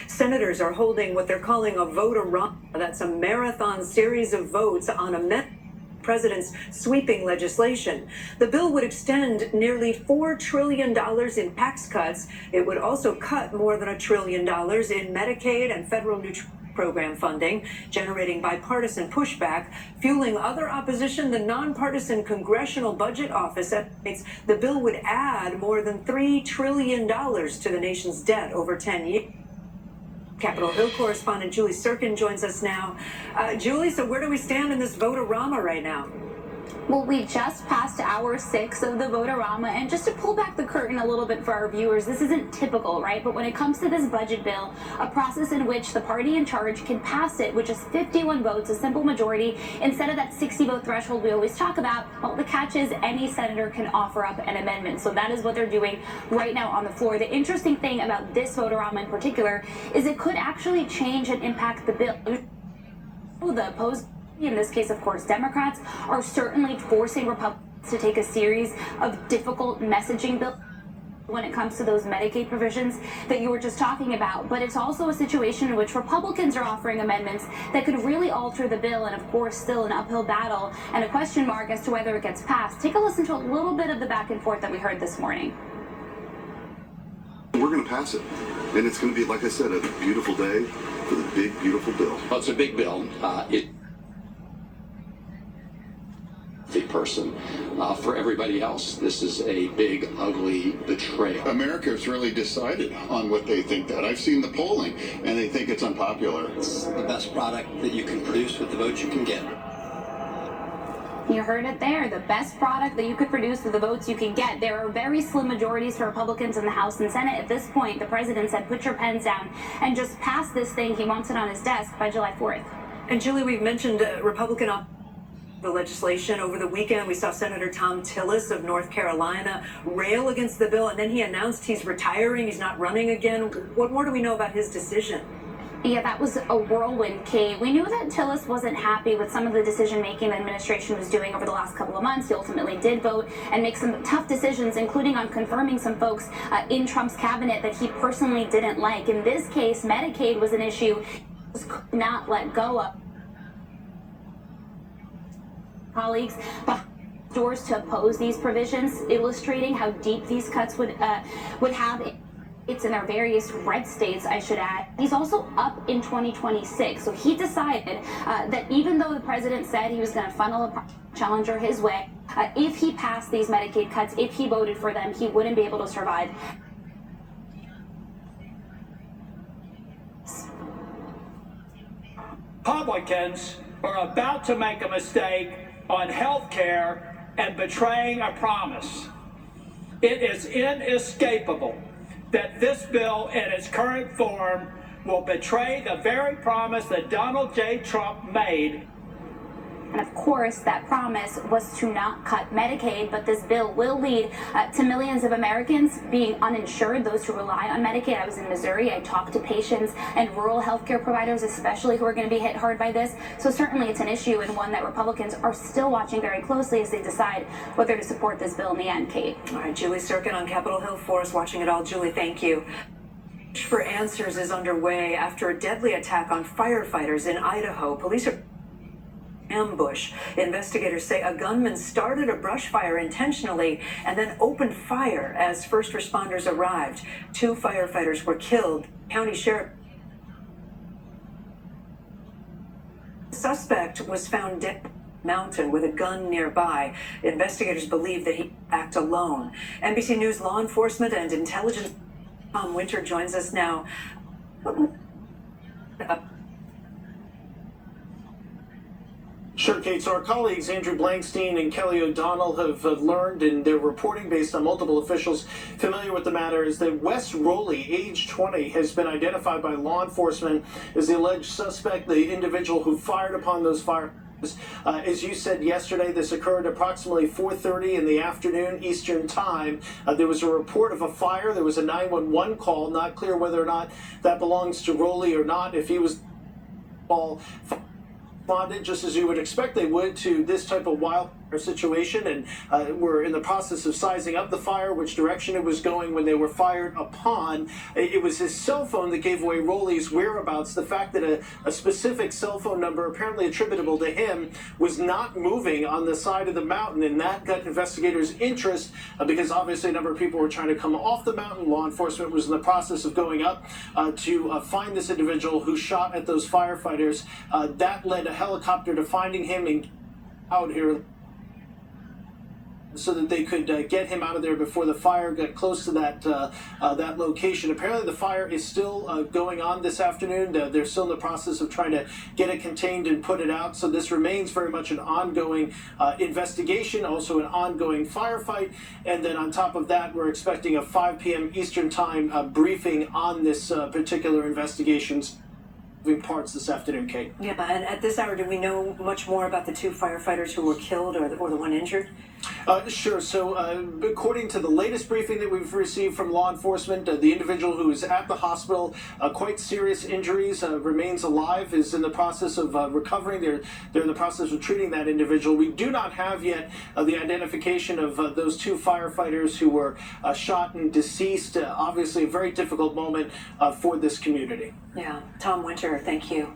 senators are holding what they're calling a vote-a-rama. That's a marathon series of votes on a president's sweeping legislation. The bill would extend nearly $4 trillion in tax cuts. It would also cut more than $1 trillion in Medicaid and federal nutrition program funding, generating bipartisan pushback, fueling other opposition. The nonpartisan Congressional Budget Office estimates the bill would add more than $3 trillion to the nation's debt over 10 years. Capitol Hill correspondent Julie Sirkin joins us now. Julie, so where do we stand in this vote-a-rama right now? Well, we just passed hour 6 of the vote-a-rama, and just to pull back the curtain a little bit for our viewers, this isn't typical, right? But when it comes to this budget bill, a process in which the party in charge can pass it with just 51 votes, a simple majority, instead of that 60-vote threshold we always talk about. Well, the catch is any senator can offer up an amendment, so that is what they're doing right now on the floor. The interesting thing about this vote-a-rama in particular is it could actually change and impact the bill. The opposed, in this case, of course, Democrats, are certainly forcing Republicans to take a series of difficult messaging bills when it comes to those Medicaid provisions that you were just talking about. But it's also a situation in which Republicans are offering amendments that could really alter the bill, and of course still an uphill battle and a question mark as to whether it gets passed. Take a listen to a little bit of the back and forth that we heard this morning. We're going to pass it, and it's going to be, like I said, a beautiful day for the big, beautiful bill. Well, it's a big bill. The person. For everybody else, this is a big, ugly betrayal. America's really decided on what they think that. I've seen the polling, and they think it's unpopular. It's the best product that you can produce with the votes you can get. You heard it there, the best product that you could produce with the votes you can get. There are very slim majorities for Republicans in the House and Senate. At this point, the president said, put your pens down and just pass this thing. He wants it on his desk by July 4th. And Julie, we've mentioned Republican the legislation. Over the weekend, we saw Senator Tom Tillis of North Carolina rail against the bill, and then he announced he's retiring, he's not running again. What more do we know about his decision? Yeah, that was a whirlwind, Kate. We knew that Tillis wasn't happy with some of the decision-making the administration was doing over the last couple of months. He ultimately did vote and make some tough decisions, including on confirming some folks in Trump's cabinet that he personally didn't like. In this case, Medicaid was an issue he could not let go of. Colleagues behind doors to oppose these provisions, illustrating how deep these cuts would have. It's in their various red states, I should add. He's also up in 2026, so he decided that even though the president said he was going to funnel a challenger his way, if he passed these Medicaid cuts, if he voted for them, he wouldn't be able to survive. Republicans are about to make a mistake on health care and betraying a promise. It is inescapable that this bill in its current form will betray the very promise that Donald J. Trump made. And of course, that promise was to not cut Medicaid, but this bill will lead to millions of Americans being uninsured, those who rely on Medicaid. I was in Missouri. I talked to patients and rural healthcare providers, especially, who are going to be hit hard by this. So certainly it's an issue, and one that Republicans are still watching very closely as they decide whether to support this bill in the end, Kate. All right, Julie Sirkin on Capitol Hill for us, watching it all. Julie, thank you. For answers is underway after a deadly attack on firefighters in Idaho. Police are ambush. Investigators say a gunman started a brush fire intentionally and then opened fire as first responders arrived. 2 firefighters were killed. County Sheriff. The suspect was found dead on a mountain with a gun nearby. Investigators believe that he acted alone. NBC News law enforcement and intelligence. Tom Winter joins us now. Sure, Kate. So our colleagues Andrew Blankstein and Kelly O'Donnell have learned, and they're reporting based on multiple officials familiar with the matter, is that Wes Rowley, age 20, has been identified by law enforcement as the alleged suspect, the individual who fired upon those fire. As you said yesterday, this occurred approximately 4:30 in the afternoon Eastern time. There was a report of a fire. There was a 911 call. Not clear whether or not that belongs to Rowley or not. If he was all responded, just as you would expect they would, to this type of wild situation, and were in the process of sizing up the fire, which direction it was going when they were fired upon. It was his cell phone that gave away Rowley's whereabouts. The fact that a specific cell phone number apparently attributable to him was not moving on the side of the mountain, and that got investigators' interest because obviously a number of people were trying to come off the mountain. Law enforcement was in the process of going up to find this individual who shot at those firefighters. That led a helicopter to finding him and out here so that they could get him out of there before the fire got close to that location. Apparently the fire is still going on this afternoon. They're still in the process of trying to get it contained and put it out. So this remains very much an ongoing investigation, also an ongoing firefight. And then on top of that, we're expecting a 5 p.m. Eastern time briefing on this particular investigation's parts this afternoon, Kate. Yeah, and at this hour, do we know much more about the 2 firefighters who were killed or the one injured? Sure. So, according to the latest briefing that we've received from law enforcement, the individual who is at the hospital, quite serious injuries, remains alive, is in the process of recovering. They're in the process of treating that individual. We do not have yet the identification of those 2 firefighters who were shot and deceased. Obviously, a very difficult moment for this community. Yeah. Tom Winter, thank you.